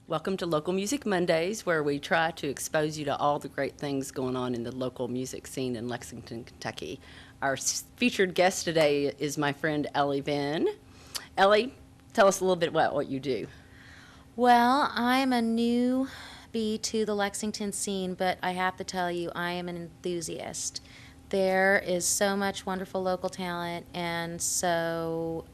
Welcome to Local Music Mondays, where we try to expose you to all the great things going on in the local music scene in Lexington, Kentucky. Our featured guest today is my friend Ellee Ven. Ellie, tell us a little bit about what you do. Well, I'm a newbie to the Lexington scene, but I have to tell you, I am an enthusiast. There is so much wonderful local talent, and so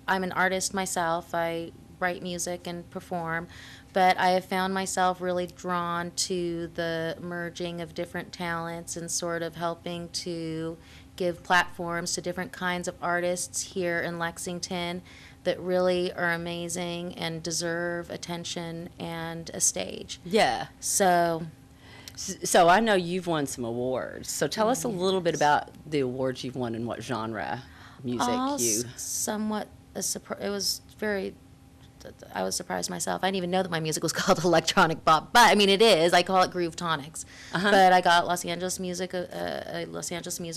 I'm an artist myself. I write music and perform, but I have found myself really drawn to the merging of different talents and sort of helping to give platforms to different kinds of artists here in Lexington that really are amazing and deserve attention and a stage. Yeah. So I know you've won some awards. So tell us a little bit about the awards you've won and what genre music you. Somewhat it was very. I was surprised myself. I didn't even know that my music was called electronic pop, but I mean it is. I call it groove tonics. But I got a Los Angeles Music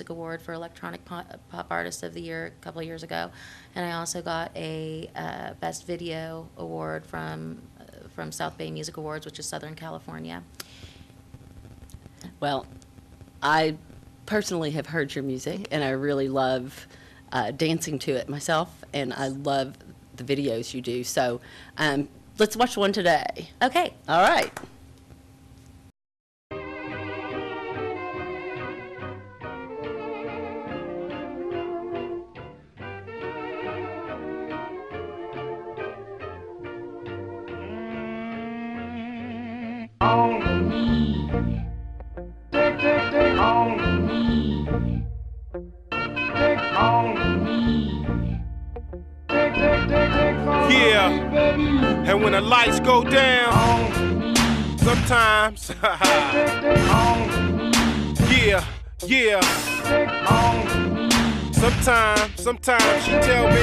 Award for electronic pop artist of the year a couple of years ago, and I also got a best video award from South Bay Music Awards, which is Southern California. Well, I personally have heard your music, and I really love dancing to it myself, and I love the videos you do. So let's watch one today. Okay. All right. On me, take on me, take on me. Yeah, and when the lights go down, sometimes, yeah, sometimes she tell me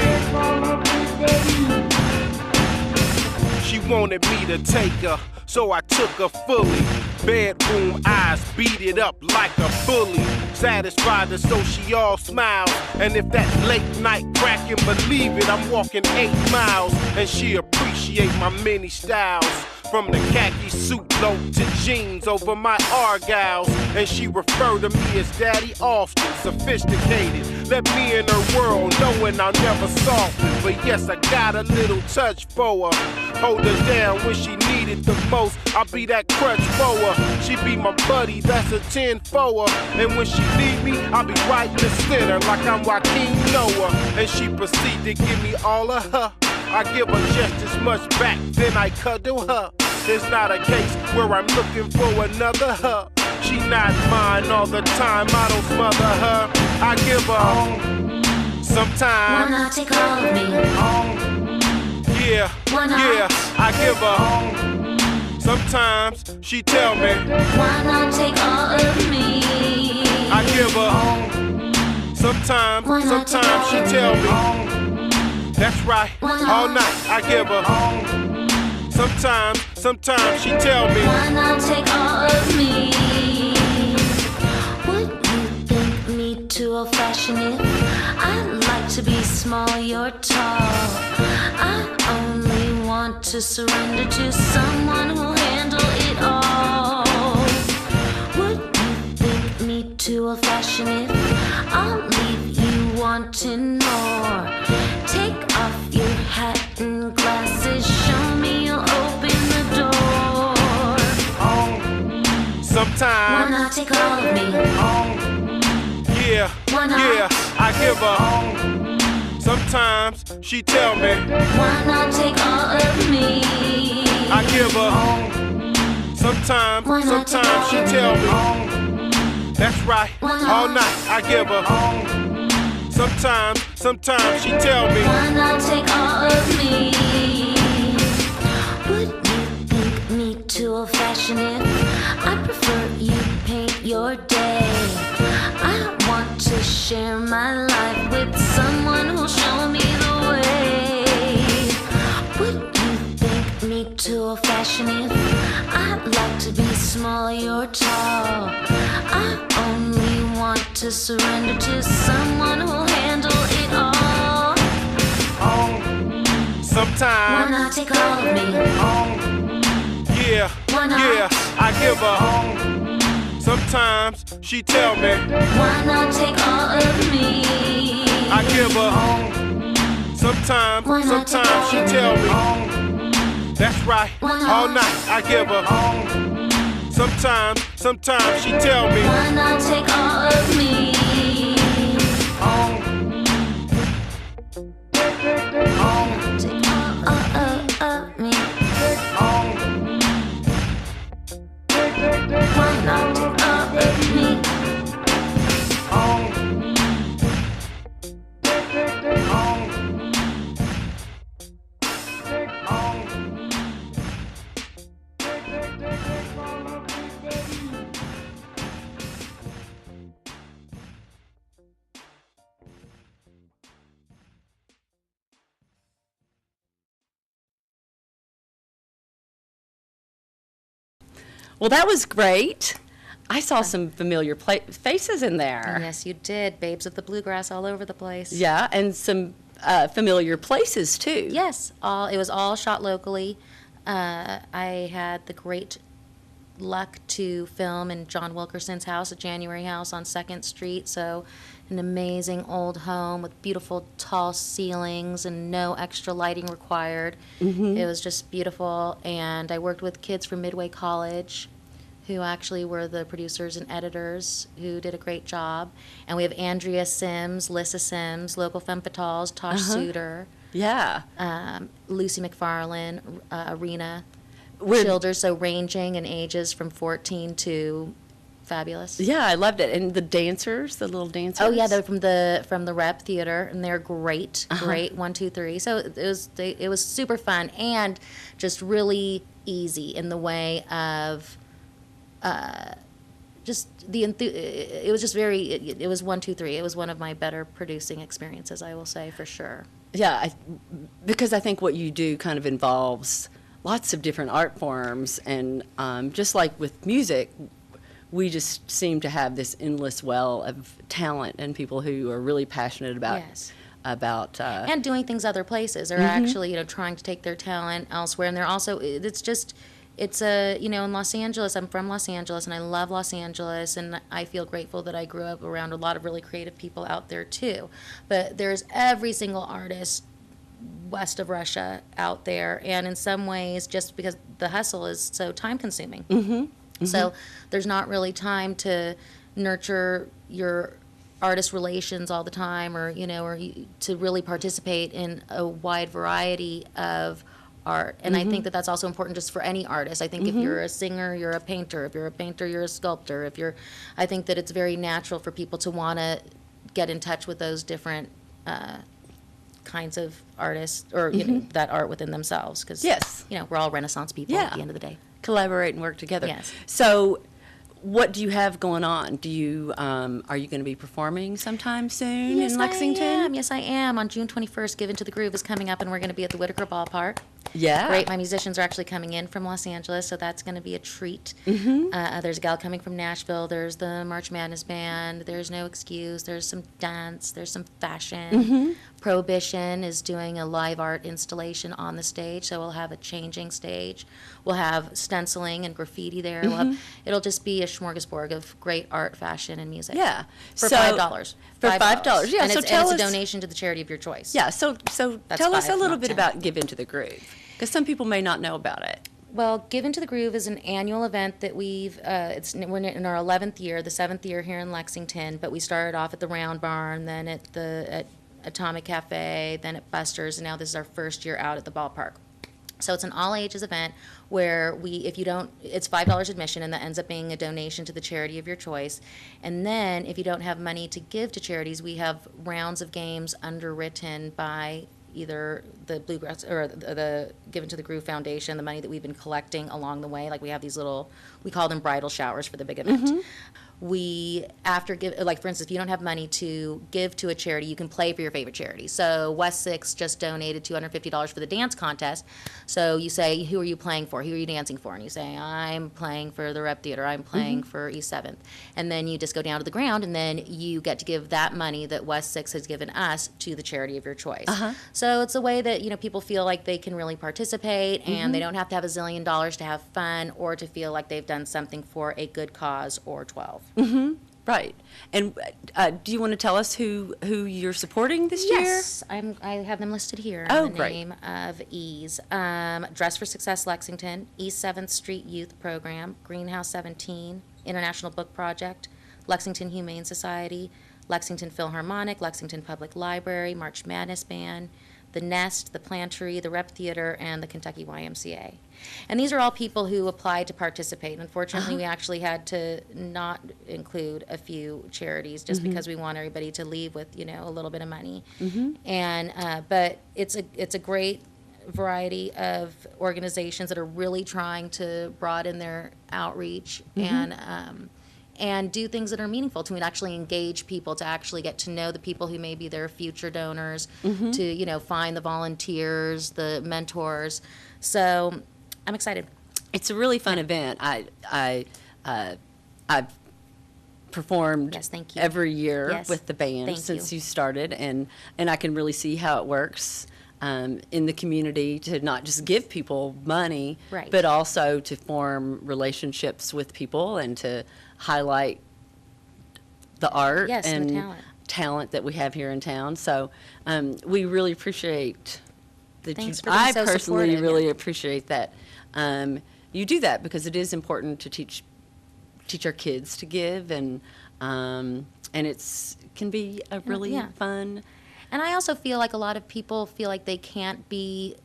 she wanted me to take her, so I took her fully. Bedroom eyes beat it up like a bully. Satisfied her so she all smiles. And if that late night crackin', believe it, I'm walking 8 miles. And she appreciate my many styles. From the khaki suit low to jeans over my Argyles. And she refer to me as daddy often, sophisticated. Let me in her world, knowing I'll never soften. But yes, I got a little touch for her. Hold her down when she needed the most. I'll be that crutch for her. She be my buddy, that's a 10 for her. And when she need me, I'll be right in the center like I'm Joaquin Noah. And she proceed to give me all of her. I give her just as much back, then I cuddle her. It's not a case where I'm looking for another her. She not mine all the time, I don't smother her. I give her sometimes. Wanna take all of me? Yeah, I give her sometimes. She tell me, Why not take all of me? I give her sometimes she tell me. That's right, all night I give her. Sometimes she tell me, Why not take all of me? Would you think me too old-fashioned if I'd like to be small, you're tall? I only want to surrender to someone who'll handle it all. Would you think me too old-fashioned if I'll leave you wanting more? Take off your hat and glasses, show me you'll open the door. sometimes. Why not take all of me? Yeah, I give her. Sometimes she tell me, Why not take all of me? I give her. Sometimes she tell me. That's right, all night I give her. Sometimes she tell me. Why not take all of me? Would you think me too old-fashioned if I prefer you paint your day? I want to share my life with someone who'll show me the way. Would you think me too old-fashioned if I'd like to be small, you're tall? I only want to surrender to someone who'll handle it all. Why Sometimes. not take all of me? Yeah, Why not? yeah, I give her. Sometimes she tell me, Why not take all of me? I give her. Sometimes, Why not take sometimes she all of tell me? me. That's right, Why not? all night I give her. Sometimes she tell me. Why not take all of me? Take all of me. Why not take all of me? Well, that was great. I saw some familiar faces in there. Yes, you did. Babes of the bluegrass all over the place. Yeah, and some familiar places too. Yes, it was all shot locally. I had the great luck to film in John Wilkerson's house, a January house on 2nd Street. So an amazing old home with beautiful tall ceilings and no extra lighting required. It was just beautiful. And I worked with kids from Midway College who actually were the producers and editors who did a great job. And we have Andrea Sims, Lissa Sims, local femme fatales, Tosh Suter, Yeah. Lucy McFarlane, Arena We're- Childers, so ranging in ages from 14 to fabulous. Yeah, I loved it. And the dancers, the little dancers. Oh yeah, they're from the Rep Theater, and they're great, great 1, 2, 3. So it was super fun and just really easy in the way of just it was just very it was 1, 2, 3. It was one of my better producing experiences, I will say, for sure. Yeah, because I think what you do kind of involves lots of different art forms, and just like with music, we just seem to have this endless well of talent and people who are really passionate about Yes. And doing things other places, or actually, trying to take their talent elsewhere. And they're also, it's in Los Angeles. I'm from Los Angeles, and I love Los Angeles, and I feel grateful that I grew up around a lot of really creative people out there too. But there's every single artist west of Russia out there, and in some ways, just because the hustle is so time consuming. So there's not really time to nurture your artist relations all the time, or to really participate in a wide variety of art. And I think that that's also important just for any artist. I think if you're a singer, you're a painter. If you're a painter, you're a sculptor. I think that it's very natural for people to want to get in touch with those different kinds of artists, or that art within themselves. Because Yes. we're all Renaissance people at the end of the day. collaborate and work together. Yes. So what do you have going on? Do you are you going to be performing sometime soon in Lexington? Yes, I am. On June 21st, Give Into the Groove is coming up, and we're going to be at the Whitaker Ballpark. Yeah. Great. My musicians are actually coming in from Los Angeles, so that's going to be a treat. There's a gal coming from Nashville. There's the March Madness Band. There's No Excuse. There's some dance. There's some fashion. Prohibition is doing a live art installation on the stage, so we'll have a changing stage. We'll have stenciling and graffiti there. It'll just be a smorgasbord of great art, fashion, and music. Yeah. For So- $5. For $5. Yeah. And So it's tell a us. donation to the charity of your choice. Yeah. So That's tell us a 5, little not bit 10. about Give Into the Groove, because some people may not know about it. Well, Give Into the Groove is an annual event that we're in our 11th year, the 7th year here in Lexington, but we started off at the Round Barn, then at Atomic Cafe, then at Buster's, and now this is our first year out at the ballpark. So it's an all-ages event where it's $5 admission, and that ends up being a donation to the charity of your choice. And then if you don't have money to give to charities, we have rounds of games underwritten by either the Bluegrass or the Give Into the Groove Foundation, the money that we've been collecting along the way. Like we have these we call them bridal showers for the big event. we, after give, like for instance, if you don't have money to give to a charity, you can play for your favorite charity. So West 6 just donated $250 for the dance contest. So you say, who are you playing for? Who are you dancing for? And you say, I'm playing for the Rep Theater. I'm playing for East 7th. And then you just go down to the ground, and then you get to give that money that West 6 has given us to the charity of your choice. So it's a way that, you know, people feel like they can really participate, and they don't have to have $1 zillion to have fun or to feel like they've done something for a good cause or 12. Right. And do you want to tell us who you're supporting this year? Yes, I have them listed here Oh, in the great. name of E's. Dress for Success Lexington, East 7th Street Youth Program, Greenhouse 17, International Book Project, Lexington Humane Society, Lexington Philharmonic, Lexington Public Library, March Madness Band, the Nest, the Plantery, the Rep Theater, and the Kentucky YMCA. And these are all people who applied to participate. Unfortunately, we actually had to not include a few charities just because we want everybody to leave with, you know, a little bit of money. And but it's a great variety of organizations that are really trying to broaden their outreach and do things that are meaningful to actually engage people, to actually get to know the people who may be their future donors, to, you know, find the volunteers, the mentors. So I'm excited. It's a really fun event. I've performed Yes, thank you. every year Yes, with the band thank since you. you started, and I can really see how it works in the community to not just give people money, Right. but also to form relationships with people and to highlight the art Yes, and and the talent. that we have here in town. So we really appreciate that Thanks you. for being I so personally supportive, really yeah. appreciate that you do that, because it is important to teach our kids to give, and it can be a really yeah. fun. And I also feel like a lot of people feel like they can't be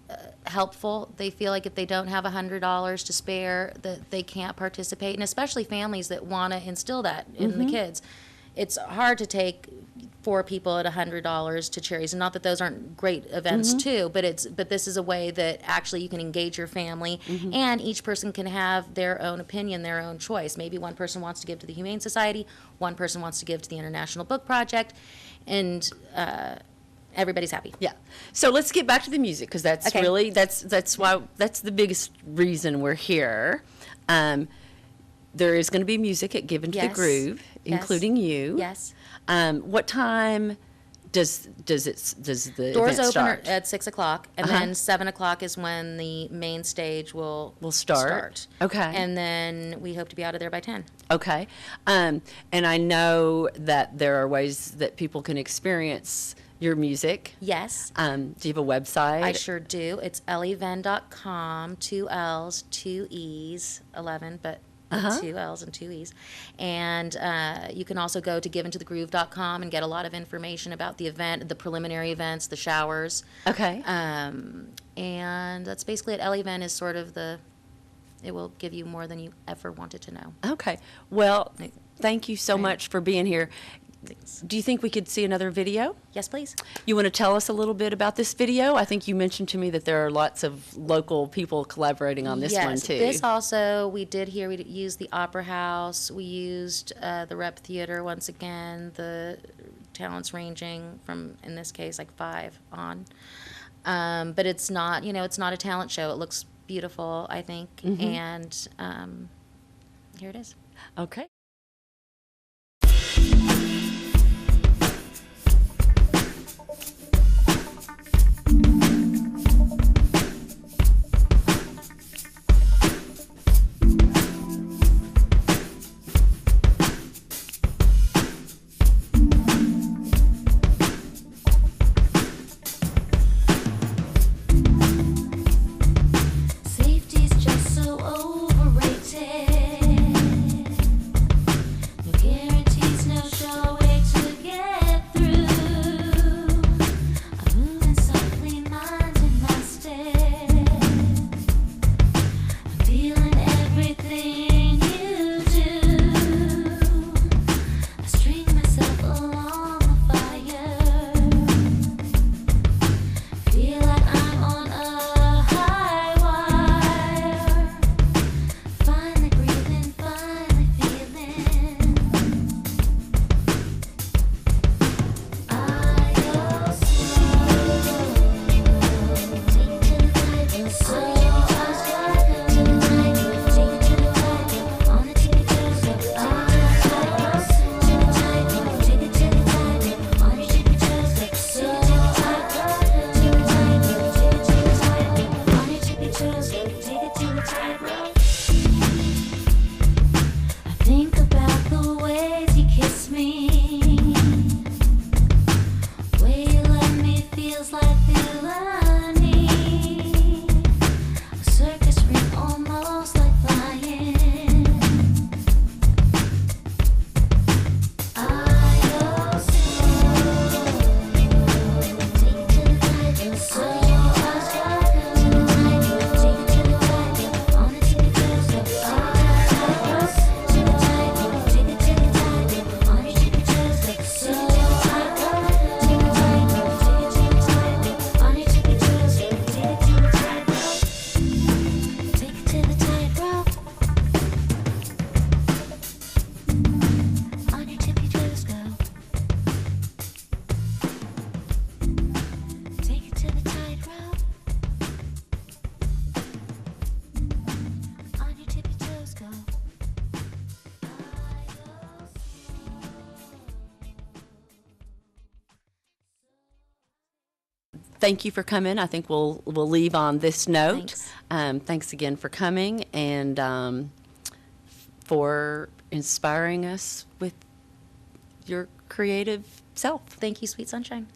helpful. They feel like if they don't have $100 to spare, that they can't participate. And especially families that want to instill that in the kids. It's hard to take 4 people at $100 to charities. And not that those aren't great events too, but this is a way that actually you can engage your family, and each person can have their own opinion, their own choice. Maybe one person wants to give to the Humane Society, one person wants to give to the International Book Project, and everybody's happy. Yeah. So let's get back to the music, because that's Okay. really that's the biggest reason we're here. There is going to be music at Given to the Yes. Groove, Yes. including you. Yes. What time does the Doors event open start? at 6 o'clock, and then 7 o'clock is when the main stage will start. Okay. And then we hope to be out of there by 10. Okay. And I know that there are ways that people can experience your music. Yes, Do you have a website? I sure do. It's elleeven.com, 2 L's, 2 E's, 11, but 2 L's and 2 E's. And you can also go to giventothegroove.com and get a lot of information about the event, the preliminary events, the showers. Okay. And that's basically it. Ellee Ven is sort of it will give you more than you ever wanted to know. Okay. Well, thank you so much for being here. Do you think we could see another video? Yes, please. You want to tell us a little bit about this video? I think you mentioned to me that there are lots of local people collaborating on this one too. This also, we did here, we used the Opera House, we used the Rep Theater once again, the talents ranging from, in this case, like 5 on. But it's not, it's not a talent show. It looks beautiful, I think, and here it is. Okay. Safety's just so overrated. thank you for coming. I think we'll leave on this note. Thanks. Thanks again for coming and for inspiring us with your creative self. Thank you, Sweet Sunshine.